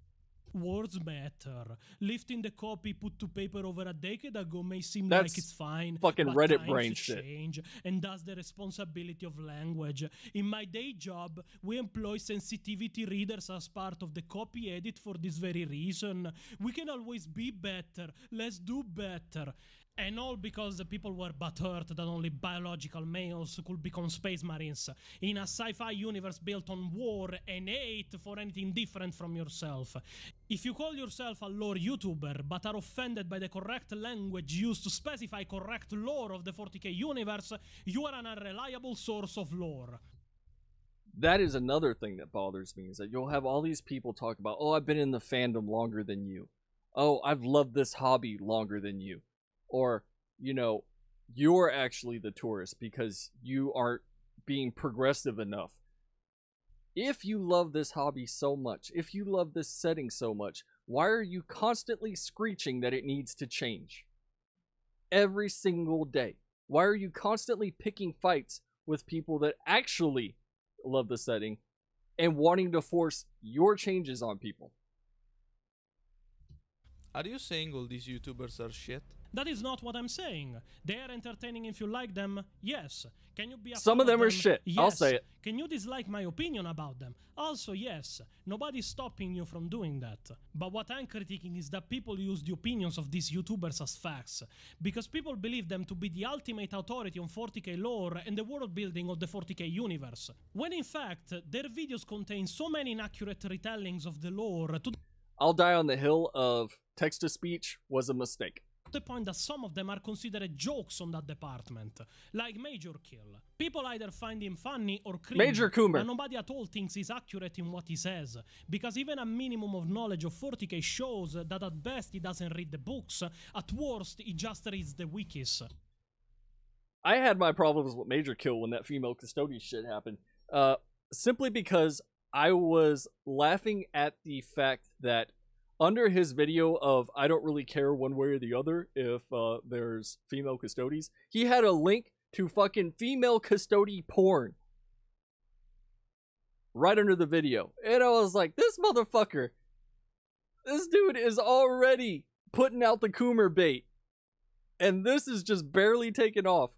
Words matter. Lifting the copy put to paper over a decade ago may seem That's like it's fine, fucking but Reddit times brain shit. change, and that's the responsibility of language. In my day job, we employ sensitivity readers as part of the copy edit for this very reason. We can always be better. Let's do better. And all because the people were butthurt that only biological males could become Space Marines in a sci-fi universe built on war and hate for anything different from yourself. If you call yourself a lore YouTuber but are offended by the correct language used to specify correct lore of the 40k universe, you are an unreliable source of lore. That is another thing that bothers me, is that you'll have all these people talk about, oh, I've been in the fandom longer than you. Oh, I've loved this hobby longer than you. Or, you know, you're actually the tourist because you aren't being progressive enough. If you love this hobby so much, if you love this setting so much, why are you constantly screeching that it needs to change? Every single day. Why are you constantly picking fights with people that actually love the setting and wanting to force your changes on people? Are you saying all these YouTubers are shit? That is not what I'm saying. They are entertaining if you like them, yes. Can you be a Some fan of them are them? shit. Yes. I'll say it. Can you dislike my opinion about them? Also, yes. Nobody's stopping you from doing that. But what I'm critiquing is that people use the opinions of these YouTubers as facts, because people believe them to be the ultimate authority on 40k lore and the world building of the 40k universe. When in fact, their videos contain so many inaccurate retellings of the lore to I'll die on the hill of text-to-speech was a mistake. The point that some of them are considered jokes on that department, like Major Kill. People either find him funny or cringe, Major Coomer. but nobody at all thinks he's accurate in what he says, because even a minimum of knowledge of 40k shows that at best he doesn't read the books, at worst he just reads the wikis. I had my problems with Major Kill when that female custodian shit happened, simply because I was laughing at the fact that under his video of I don't really care one way or the other if there's female custodies, he had a link to fucking female custody porn right under the video. And I was like, this motherfucker, this dude is already putting out the Coomer bait. And this is just barely taking off.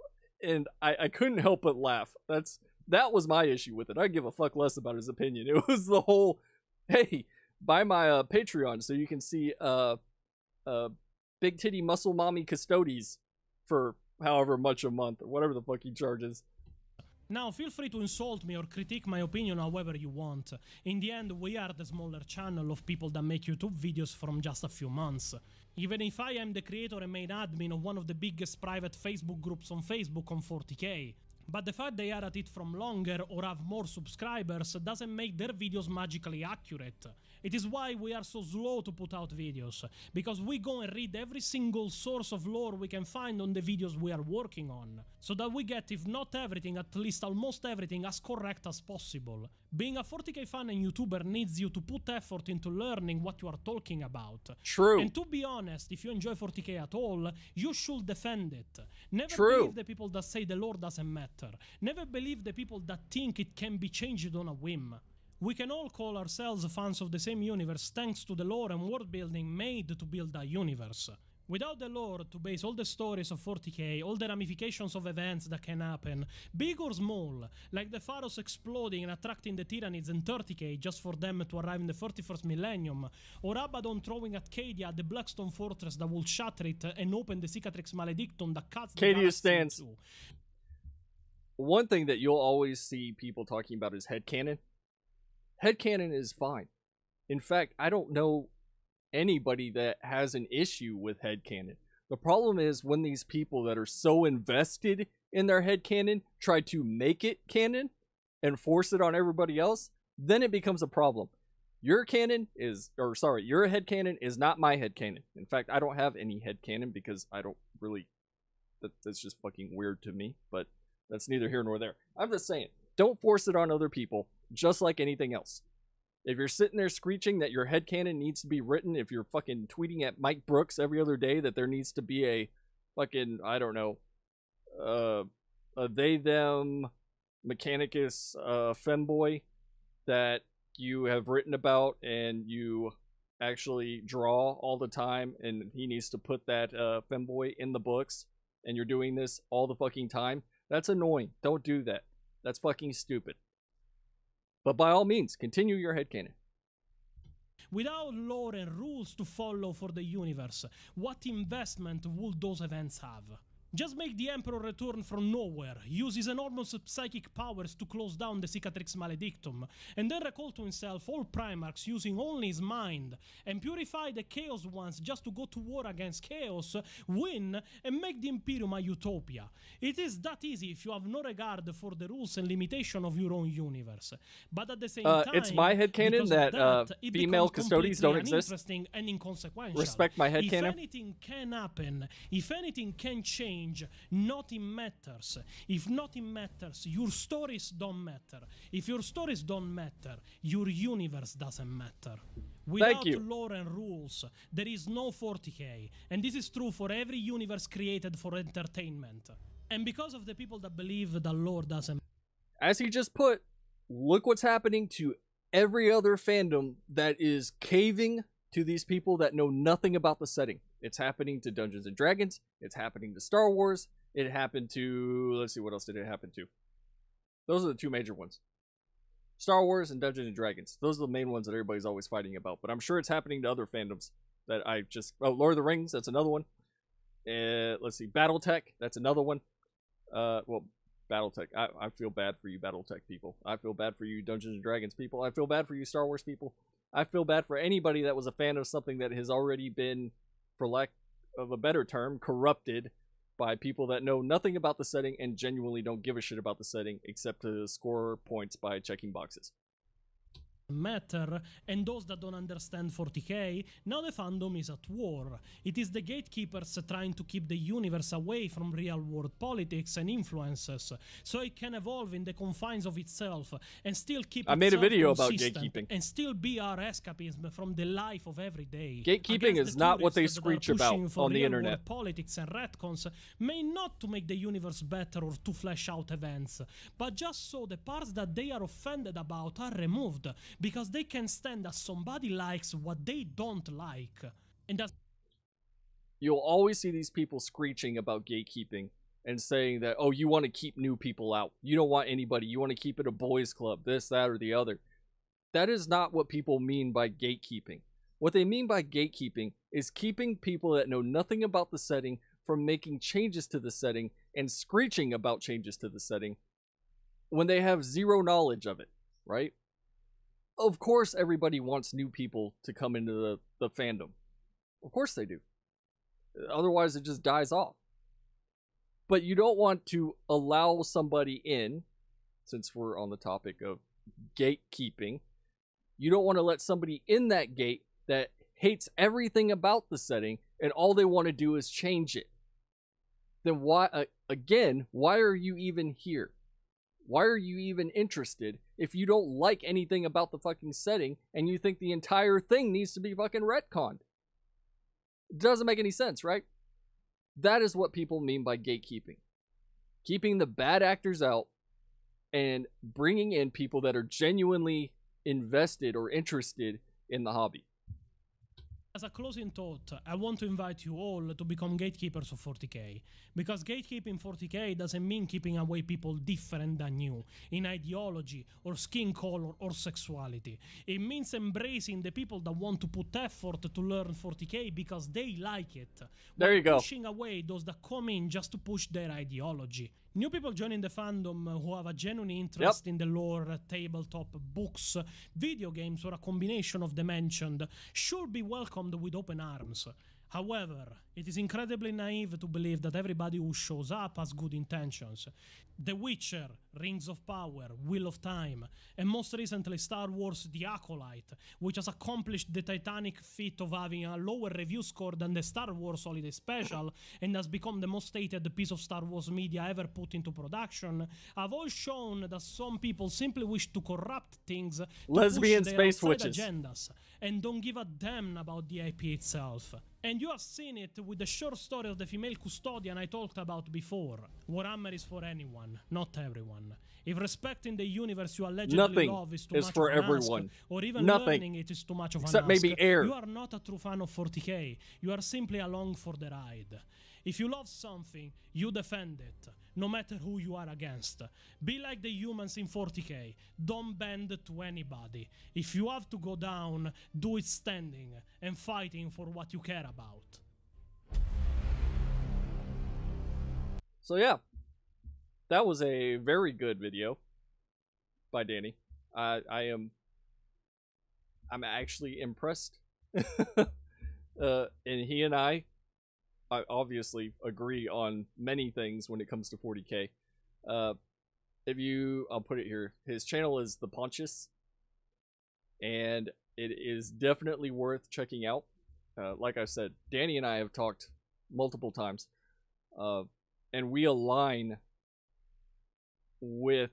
And I couldn't help but laugh. That was my issue with it. I give a fuck less about his opinion. It was the whole, hey, buy my Patreon so you can see big titty muscle mommy custodies for however much a month or whatever the fuck he charges. Now, feel free to insult me or critique my opinion however you want. In the end, we are the smaller channel of people that make YouTube videos from just a few months. Even if I am the creator and main admin of one of the biggest private Facebook groups on Facebook on 40k. But the fact they are at it from longer or have more subscribers doesn't make their videos magically accurate. It is why we are so slow to put out videos, because we go and read every single source of lore we can find on the videos we are working on, so that we get, if not everything, at least almost everything as correct as possible. Being a 40k fan and YouTuber needs you to put effort into learning what you are talking about. True. And to be honest, if you enjoy 40k at all, you should defend it. Never True. believe the people that say the lore doesn't matter. Never believe the people that think it can be changed on a whim. We can all call ourselves fans of the same universe thanks to the lore and world building made to build that universe. Without the lore to base all the stories of 40k, all the ramifications of events that can happen, big or small, like the Pharos exploding and attracting the Tyranids in 30k just for them to arrive in the 31st millennium, or Abaddon throwing at Cadia the Blackstone fortress that will shatter it and open the Cicatrix Maledictum that cuts the Cadia galaxy stands. in two. One thing that you'll always see people talking about is headcanon. Headcanon is fine. In fact, I don't know anybody that has an issue with headcanon. The problem is when these people that are so invested in their headcanon try to make it canon and force it on everybody else, then it becomes a problem. Your headcanon is not my headcanon. In fact, I don't have any headcanon because I don't really, that's just fucking weird to me, but that's neither here nor there. I'm just saying, don't force it on other people, just like anything else. If you're sitting there screeching that your headcanon needs to be written, if you're fucking tweeting at Mike Brooks every other day that there needs to be a fucking, I don't know, a they-them Mechanicus femboy that you have written about and you actually draw all the time and he needs to put that femboy in the books and you're doing this all the fucking time, that's annoying. Don't do that. That's fucking stupid. But by all means, continue your headcanon. Without lore and rules to follow for the universe, what investment would those events have? Just make the Emperor return from nowhere, use his enormous psychic powers to close down the Cicatrix Maledictum, and then recall to himself all Primarchs using only his mind, and purify the Chaos Ones just to go to war against Chaos, win, and make the Imperium a utopia. It is that easy if you have no regard for the rules and limitation of your own universe. But at the same time, it's my headcanon that female custodies don't exist. And inconsequential. Respect my headcanon. If anything can happen, if anything can change, nothing matters. If nothing matters, your stories don't matter. If your stories don't matter, your universe doesn't matter. Without lore and rules, there is no 40k, and this is true for every universe created for entertainment. And because of the people that believe that lore doesn't... As he just put, look what's happening to every other fandom that is caving to these people that know nothing about the setting. It's happening to Dungeons & Dragons. It's happening to Star Wars. It happened to... Let's see, what else did it happen to? Those are the two major ones. Star Wars and Dungeons & Dragons. Those are the main ones that everybody's always fighting about. But I'm sure it's happening to other fandoms that I just... Oh, Lord of the Rings, that's another one. Let's see, Battletech, that's another one. Well, Battletech. I feel bad for you Battletech people. I feel bad for you Dungeons & Dragons people. I feel bad for you Star Wars people. I feel bad for anybody that was a fan of something that has already been, for lack of a better term, corrupted by people that know nothing about the setting and genuinely don't give a shit about the setting except to score points by checking boxes. Matter, and those that don't understand 40k, now the fandom is at war. It is the gatekeepers trying to keep the universe away from real-world politics and influences, so it can evolve in the confines of itself and still keep I made a video about consistent gatekeeping. and still be our escapism from the life of every day. Gatekeeping is not what they screech about on the internet. Politics and retcons may not to make the universe better or to flesh out events, but just so the parts that they are offended about are removed, because they can stand that somebody likes what they don't like. And that's... You'll always see these people screeching about gatekeeping and saying that, oh, you want to keep new people out. You don't want anybody. You want to keep it a boys club, this, that, or the other. That is not what people mean by gatekeeping. What they mean by gatekeeping is keeping people that know nothing about the setting from making changes to the setting and screeching about changes to the setting when they have zero knowledge of it, right? Of course everybody wants new people to come into the fandom. Of course they do. Otherwise it just dies off. But you don't want to allow somebody in, since we're on the topic of gatekeeping, you don't want to let somebody in that gate that hates everything about the setting and all they want to do is change it. Then why, again, why are you even here? Why are you even interested if you don't like anything about the fucking setting and you think the entire thing needs to be fucking retconned? It doesn't make any sense, right? That is what people mean by gatekeeping. Keeping the bad actors out and bringing in people that are genuinely invested or interested in the hobby. As a closing thought, I want to invite you all to become gatekeepers of 40k, because gatekeeping 40k doesn't mean keeping away people different than you, in ideology, or skin color, or sexuality. It means embracing the people that want to put effort to learn 40k because they like it. There you go. Pushing away those that come in just to push their ideology. New people joining the fandom who have a genuine interest in the lore, tabletop, books, video games, or a combination of the mentioned should be welcomed with open arms. However, it is incredibly naive to believe that everybody who shows up has good intentions. The Witcher, Rings of Power, Wheel of Time, and most recently Star Wars The Acolyte, which has accomplished the titanic feat of having a lower review score than the Star Wars Holiday Special and has become the most hated piece of Star Wars media ever put into production, have all shown that some people simply wish to corrupt things to Lesbian push space their witches agendas and don't give a damn about the IP itself. And you have seen it with the short story of the female custodian I talked about before. Warhammer is for anyone, not everyone. If respecting the universe you allegedly love is too much for of an everyone. ask, or even learning it is too much of an Except ask, maybe air. you are not a true fan of 40k. You are simply along for the ride. If you love something, you defend it, no matter who you are against. Be like the humans in 40k. Don't bend to anybody. If you have to go down, do it standing and fighting for what you care about. So yeah, that was a very good video by Danny. I'm actually impressed. And he and I obviously agree on many things when it comes to 40k. I'll put it here. His channel is The Pontius, and it is definitely worth checking out. Like I said, Danny and I have talked multiple times, and we align with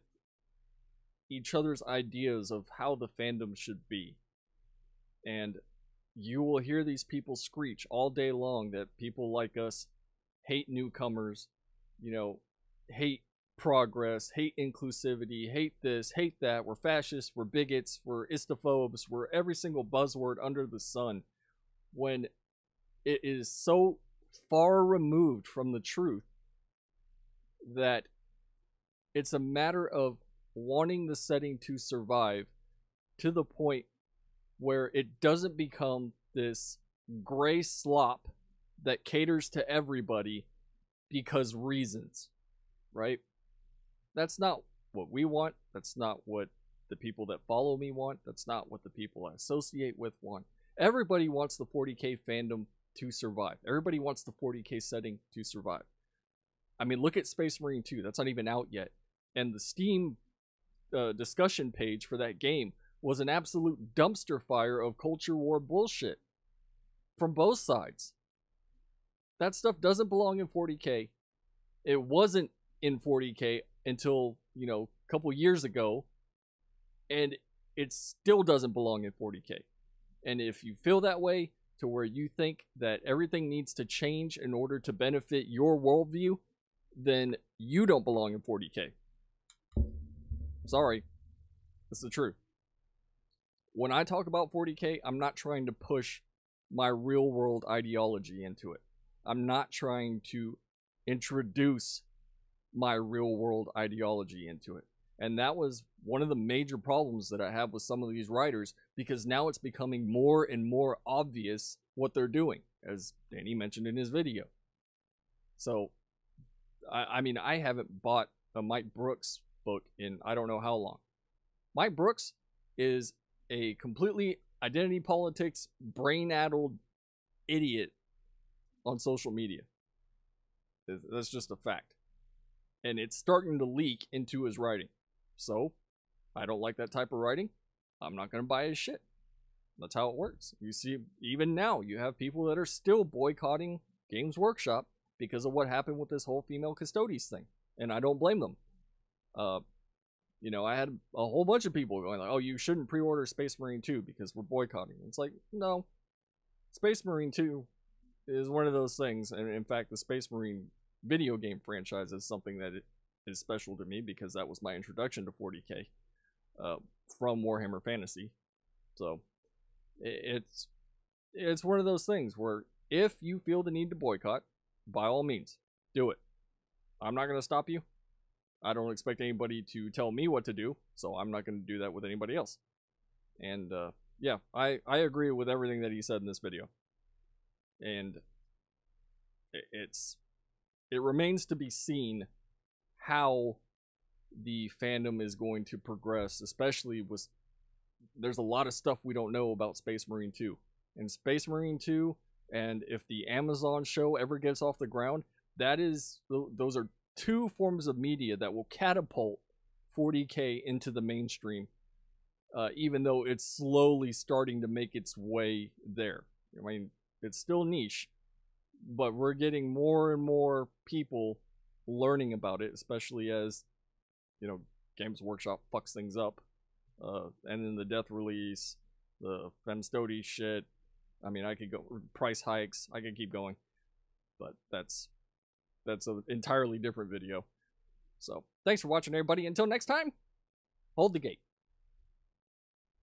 each other's ideas of how the fandom should be. And you will hear these people screech all day long that people like us hate newcomers, hate progress, hate inclusivity, hate this, hate that, we're fascists, we're bigots, we're istophobes, we're every single buzzword under the sun, when it is so far removed from the truth that it's a matter of wanting the setting to survive to the point where it doesn't become this gray slop that caters to everybody because reasons, right? That's not what we want. That's not what the people that follow me want. That's not what the people I associate with want. Everybody wants the 40k fandom to survive. Everybody wants the 40k setting to survive. I mean, look at Space Marine 2. That's not even out yet. And the Steam discussion page for that game was an absolute dumpster fire of culture war bullshit from both sides. That stuff doesn't belong in 40k. It wasn't in 40k until, a couple years ago. And it still doesn't belong in 40k. And if you feel that way, to where you think that everything needs to change in order to benefit your worldview, then you don't belong in 40k. Sorry. It's the truth. When I talk about 40k, I'm not trying to push my real world ideology into it. I'm not trying to introduce my real world ideology into it. And that was one of the major problems that I have with some of these writers, because now it's becoming more and more obvious what they're doing, as Danny mentioned in his video. So, I mean, I haven't bought a Mike Brooks book in I don't know how long. Mike Brooks is a completely identity politics, brain-addled idiot on social media. That's just a fact. And it's starting to leak into his writing. So, I don't like that type of writing. I'm not going to buy his shit. That's how it works. You see, even now, you have people that are still boycotting Games Workshop because of what happened with this whole female Custodes thing. And I don't blame them. I had a whole bunch of people going like, oh, you shouldn't pre-order Space Marine 2 because we're boycotting. It's like, no. Space Marine 2 is one of those things. And in fact, the Space Marine video game franchise is something that is special to me because that was my introduction to 40k from Warhammer Fantasy. So it's one of those things where if you feel the need to boycott, by all means, do it. I'm not going to stop you. I don't expect anybody to tell me what to do, so I'm not going to do that with anybody else. And yeah, I agree with everything that he said in this video. And it remains to be seen how the fandom is going to progress, especially with there's a lot of stuff we don't know about Space Marine 2. And Space Marine 2, and if the Amazon show ever gets off the ground, those are two forms of media that will catapult 40k into the mainstream, even though it's slowly starting to make its way there. I mean, it's still niche, but we're getting more and more people learning about it, especially as, Games Workshop fucks things up. And then the death release, the Femstody shit. I mean, I could go, price hikes, I could keep going. But that's an entirely different video. So, thanks for watching, everybody. Until next time, hold the gate.